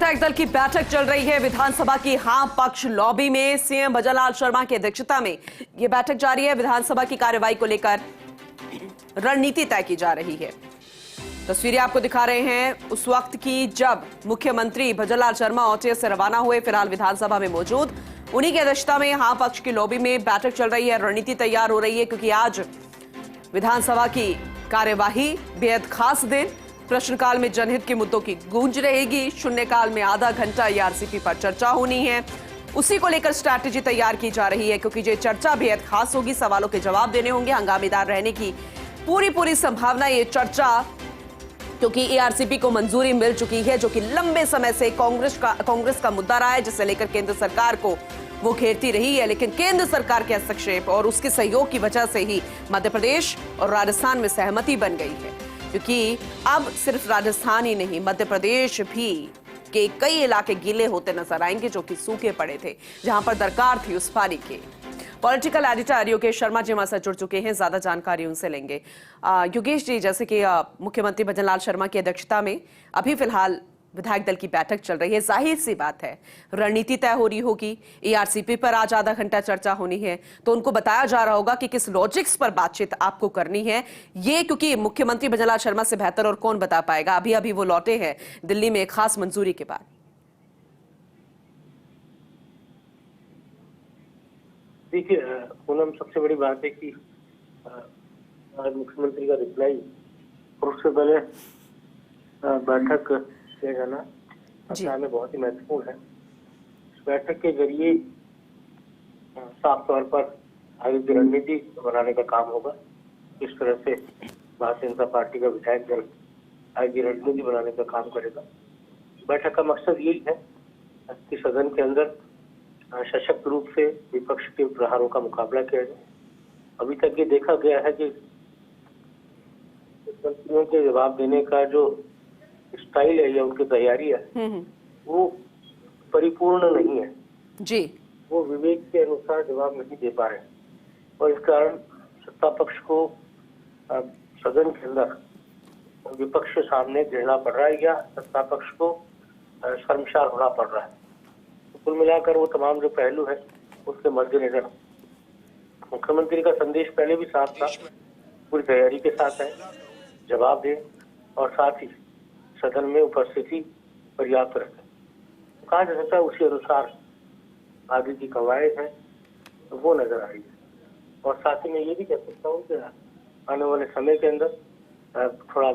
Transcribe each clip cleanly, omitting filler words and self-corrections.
विधायक दल की बैठक चल रही है। विधानसभा की हाँ पक्ष लॉबी में सीएम भजनलाल शर्मा की अध्यक्षता में यह बैठक जारी है। विधानसभा की कार्यवाही को लेकर रणनीति तय की जा रही है। तस्वीरें आपको दिखा रहे हैं उस वक्त की जब मुख्यमंत्री भजनलाल शर्मा औचे से रवाना हुए। फिलहाल विधानसभा में मौजूद उन्हीं की अध्यक्षता में हाँ पक्ष की लॉबी में बैठक चल रही है। रणनीति तैयार हो रही है क्योंकि आज विधानसभा की कार्यवाही बेहद खास दिन। प्रश्नकाल में जनहित के मुद्दों की गूंज रहेगी। शून्यकाल में आधा घंटा ईआरसीपी पर चर्चा होनी है। उसी को लेकर स्ट्रैटेजी तैयार की जा रही है क्योंकि ये चर्चा बेहद खास होगी। सवालों के जवाब देने होंगे, हंगामेदार रहने की पूरी संभावना। ये चर्चा क्योंकि एआरसीपी को मंजूरी मिल चुकी है, जो कि लंबे समय से कांग्रेस का मुद्दा रहा है, जिसे लेकर केंद्र सरकार को वो घेरती रही है। लेकिन केंद्र सरकार के हस्तक्षेप और उसके सहयोग की वजह से ही मध्य प्रदेश और राजस्थान में सहमति बन गई है, क्योंकि अब सिर्फ राजस्थान ही नहीं, मध्य प्रदेश भी के कई इलाके गीले होते नजर आएंगे जो कि सूखे पड़े थे, जहां पर दरकार थी उस पानी की। पॉलिटिकल एडिटर योगेश शर्मा जी हमारे साथ जुड़ चुके हैं, ज्यादा जानकारी उनसे लेंगे। योगेश जी, जैसे कि मुख्यमंत्री भजनलाल शर्मा की अध्यक्षता में अभी फिलहाल विधायक दल की बैठक चल रही है, जाहिर सी बात है रणनीति तय हो रही होगी। एआरसीपी पर आज आधा घंटा चर्चा होनी है, तो उनको बताया जा रहा होगा कि किस लॉजिक्स पर बातचीत आपको करनी है। ये क्योंकि मुख्यमंत्री भजनलाल शर्मा से बेहतर और कौन बता पाएगा। अभी वो लौटे हैं दिल्ली में एक खास मंजूरी के बाद। देखिए पूनम, सबसे बड़ी बात है कि आज मुख्यमंत्री का रिप्लाई और उससे पहले बैठक किया जाना अपने में बहुत ही महत्वपूर्ण है। इस बैठक के जरिए साफ तौर पर आगे की रणनीति बनाने का काम होगा। इस तरह से भारतीय जनता पार्टी का विधायक दल आगे की रणनीति बनाने का काम करेगा। बैठक का मकसद यही है कि सदन के अंदर सशक्त रूप से विपक्ष के प्रहारों का मुकाबला किया जाए। अभी तक ये देखा गया है कि मंत्रियों के जवाब देने का जो स्टाइल है या उनकी तैयारी है वो परिपूर्ण नहीं है जी। वो विवेक के अनुसार जवाब नहीं दे पा रहे और इस कारण सत्ता पक्ष को सदन के अंदर विपक्ष के सामने गिरना पड़ रहा है या सत्ता पक्ष को शर्मसार होना पड़ रहा है। कुल मिलाकर वो तमाम जो पहलू है उसके मद्देनजर मुख्यमंत्री का संदेश पहले भी साफ था, पूरी तैयारी के साथ है, जवाब दे और साथ ही सदन में उपस्थिति पर्याप्त रखे। कहा जा सकता है उसी अनुसार आगे की कवायद है वो नजर आ रही है। और साथ ही मैं ये भी कह सकता हूँ कि आने वाले समय के अंदर थोड़ा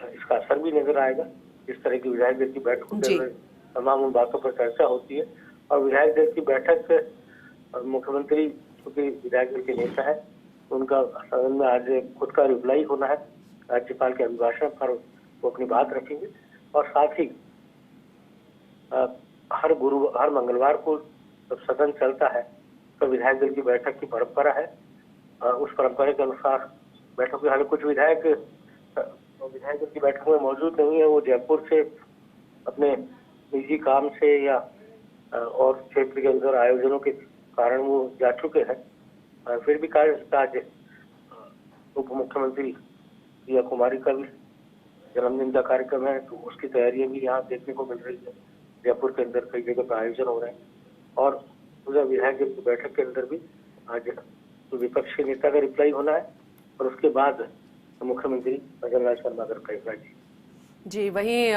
इसका असर भी नजर आएगा। इस तरह की विधायक दल की बैठक तमाम उन बातों पर चर्चा होती है और विधायक दल की बैठक मुख्यमंत्री क्योंकि विधायक दल के नेता है, उनका सदन में आज खुद का रिप्लाई होना है। राज्यपाल के अभिभाषण पर वो अपनी बात रखेंगे और साथ ही हर मंगलवार को जब सदन चलता है तो विधायक दल की बैठक की परंपरा है। उस परंपरा के अनुसार बैठक में कुछ विधायक दल की बैठक में मौजूद नहीं है, वो जयपुर से अपने निजी काम से या और क्षेत्र के अंदर आयोजनों के कारण वो जा चुके हैं। फिर भी आज उप मुख्यमंत्री प्रिया कुमारी का भी जन्मदिन का कार्यक्रम है, तो उसकी तैयारियां भी यहाँ देखने को मिल रही है। जयपुर के अंदर कई जगह पर आयोजन हो रहे हैं और पूरा विधायक दल की बैठक के अंदर भी आज तो विपक्ष के नेता का रिप्लाई होना है और उसके बाद मुख्यमंत्री भजनलाल शर्मा का रिप्लाई। जी, वहीं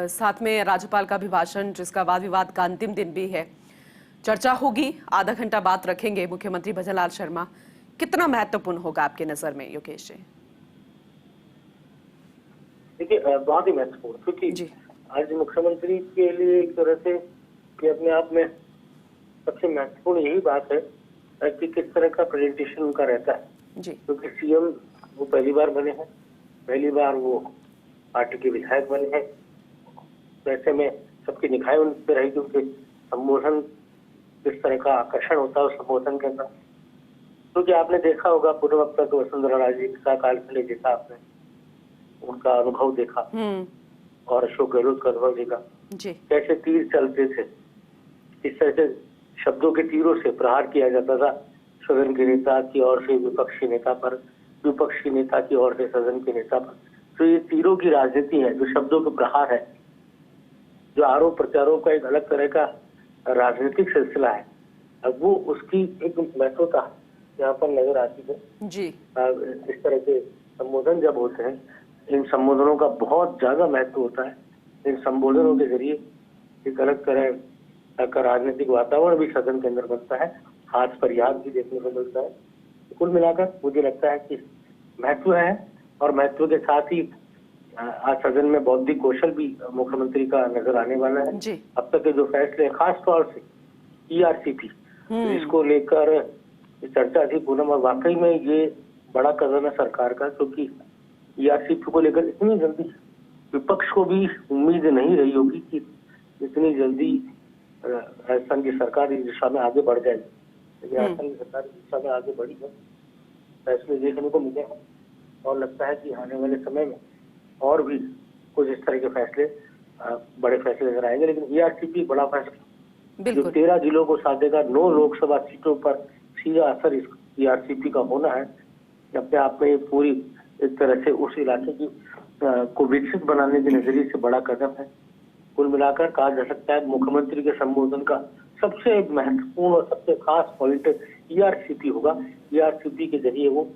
साथ में राज्यपाल का अभिभाषण, जिसका वाद विवाद का अंतिम दिन भी है, चर्चा होगी। आधा घंटा बात रखेंगे मुख्यमंत्री भजनलाल शर्मा। कितना महत्वपूर्ण होगा आपके नजर में योगेश जी? देखिए बहुत ही महत्वपूर्ण, क्योंकि आज मुख्यमंत्री के लिए एक तरह से कि अपने आप में सबसे महत्वपूर्ण यही बात है कि किस तरह का प्रेजेंटेशन उनका रहता है। क्योंकि सीएम वो पहली बार बने हैं, पहली बार वो पार्टी के विधायक बने हैं, तो ऐसे में सबकी निगाहें उन पर रहेगी। उनके संबोधन किस तरह का आकर्षण होता है उस संबोधन के अंदर। क्योंकि आपने देखा होगा पूर्व अब तक वसुंधरा राजे का कालखंड देखा, आपने उनका अनुभव देखा और अशोक गहलोत का अनुभव देखा, कैसे तीर चलते थे, इस तरह से शब्दों के तीरों से प्रहार किया जाता था सदन के नेता की ओर से विपक्षी नेता पर, विपक्षी नेता की ओर से सदन के नेता पर। तो ये तीरों की राजनीति है, जो शब्दों के प्रहार है, जो आरोप प्रत्यारोप का एक अलग तरह का राजनीतिक सिलसिला है, अब वो उसकी एक महत्वता यहाँ पर नजर आती है। जी। इस तरह के संबोधन जब होते हैं, इन संबोधनों का बहुत ज्यादा महत्व होता है। इन संबोधनों के जरिए एक अलग तरह का राजनीतिक वातावरण भी सदन के अंदर बनता है, हाथ पर याद भी देखने को मिलता है। कुल मिलाकर मुझे लगता है कि महत्व है, और महत्व के साथ ही आज सदन में बौद्धिक कौशल भी मुख्यमंत्री का नजर आने वाला है। जी। अब तक के जो फैसले, खास तौर से ERCP, इसको लेकर चर्चा थी पूनम, और वाकई में ये बड़ा कदम है सरकार का, क्योंकि ERCP को लेकर इतनी जल्दी विपक्ष को भी उम्मीद नहीं रही होगी कि इतनी जल्दी राजस्थान की सरकार इस दिशा में आगे बढ़ जाएगी। लेकिन राजस्थान की सरकार इस दिशा में आगे बढ़ी है, फैसले देखने को मिले हैं, और लगता है कि आने वाले समय में और भी कुछ इस तरह के फैसले, बड़े फैसले नजर आएंगे। लेकिन ERCP बड़ा फैसला, जो 13 जिलों को साधेगा, 9 लोकसभा सीटों पर सीधा असर इस ERCP का होना है, अपने आप में ये पूरी एक तरह से उस इलाके की को विकसित बनाने के नजरिए से बड़ा कदम है। कुल मिलाकर कहा जा सकता है मुख्यमंत्री के संबोधन का सबसे महत्वपूर्ण और सबसे खास पॉइंट ERCP होगा। ERCP के जरिए वो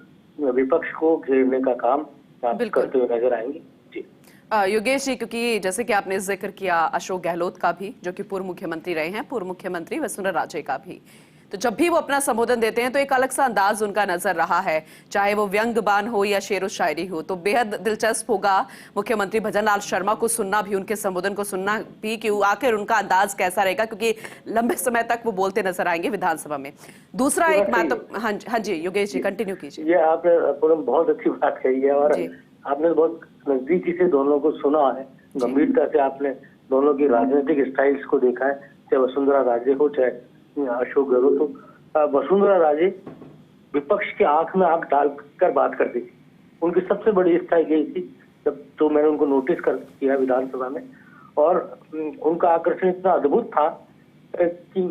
विपक्ष को घेरने का काम करते हुए नजर आएंगे। जी योगेश जी, क्योंकि जैसे कि आपने जिक्र किया अशोक गहलोत का भी, जो कि पूर्व मुख्यमंत्री रहे हैं, पूर्व मुख्यमंत्री वसुंधरा राजे का भी, तो जब भी वो अपना संबोधन देते हैं तो एक अलग सा अंदाज उनका नजर रहा है, चाहे वो व्यंग बान हो या शेरो शायरी हो। तो बेहद दिलचस्प होगा मुख्यमंत्री भजनलाल शर्मा को सुनना भी, उनके संबोधन को सुनना भी, कि आखिर उनका अंदाज कैसा रहेगा, क्योंकि लंबे समय तक वो बोलते नजर आएंगे विधानसभा में। दूसरा एक हाँ जी योगेश जी कंटिन्यू कीजिए। ये आपने बहुत अच्छी बात कही है, और आपने बहुत नजदीकी से दोनों को सुना है, गंभीरता से आपने दोनों की राजनीतिक स्टाइल्स को देखा है, चाहे वसुंधरा राजे हो चाहे अशोक गहलोत हो। वसुंधरा राजे विपक्ष की आंख में आंख डालकर बात करती थी। उनकी सबसे बड़ी स्टाइल यही थी, जब तो मैंने उनको नोटिस कर किया विधानसभा में, और उनका आकर्षण इतना अद्भुत था कि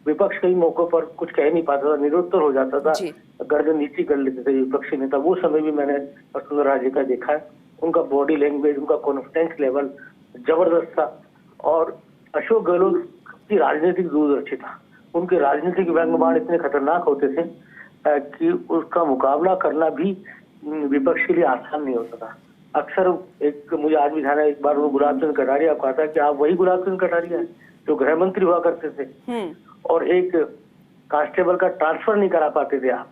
विपक्ष कई मौकों पर कुछ कह नहीं पाता था, निरुत्तर हो जाता था, गर्दन नीची कर लेते थे विपक्षी नेता। वो समय भी मैंने वसुंधरा राजे का देखा है। उनका बॉडी लैंग्वेज, उनका कॉन्फिडेंस लेवल जबरदस्त था। और अशोक गहलोत की राजनीतिक दूरदर्शी था। उनके राजनीतिक व्यंग्यबाण इतने खतरनाक होते थे कि उसका मुकाबला करना भी विपक्ष के लिए आसान नहीं होता था। अक्सर एक मुझे आज भी ध्यान है, एक बार वो गुलाब चंद कटारिया कहा था कि आप वही गुलाब चंद कटारिया है जो गृह मंत्री हुआ करते थे, और एक कांस्टेबल का ट्रांसफर नहीं करा पाते थे आप।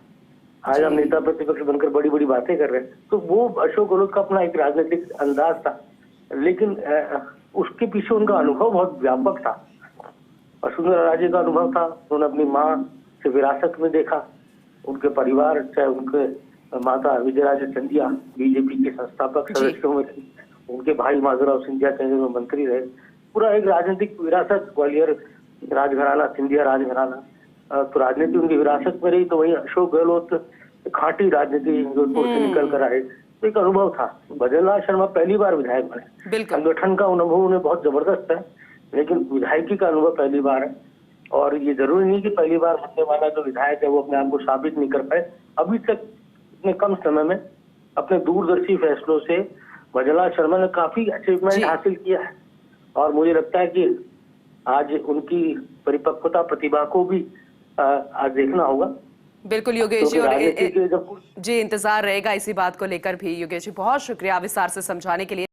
आज हम नेता प्रतिपक्ष बनकर बड़ी बड़ी बातें कर रहे हैं। तो वो अशोक गहलोत का अपना एक राजनीतिक अंदाज था, लेकिन उसके पीछे उनका अनुभव बहुत व्यापक था। वसुंधरा राजे का अनुभव था, उन्होंने अपनी माँ से विरासत में देखा, उनके परिवार, चाहे उनके माता विजयराजे सिंधिया बीजेपी के संस्थापक सदस्यों में थी, उनके भाई माधवराव सिंधिया केंद्र में मंत्री रहे, पूरा एक राजनीतिक विरासत, ग्वालियर राजघराना, सिंधिया राजघराना, तो राजनीति उनकी विरासत में रही। तो वही अशोक गहलोत खाटी राजनीति जोधपुर से निकल कर आए, तो एक अनुभव था। भजनलाल शर्मा पहली बार विधायक बने, संगठन का अनुभव उन्हें बहुत जबरदस्त है, लेकिन विधायकी का अनुभव पहली बार है। और ये जरूरी नहीं कि पहली बार बनने वाला जो विधायक है वो अपने आप को साबित नहीं कर पाए। अभी तक इतने कम समय में अपने दूरदर्शी फैसलों से भजनलाल शर्मा ने काफी अचीवमेंट हासिल किया है, और मुझे लगता है कि आज उनकी परिपक्वता, प्रतिभा को भी आज देखना होगा। बिल्कुल योगेश जी, और जी इंतजार रहेगा इसी बात को लेकर भी। योगेश जी बहुत शुक्रिया विस्तार से समझाने के लिए।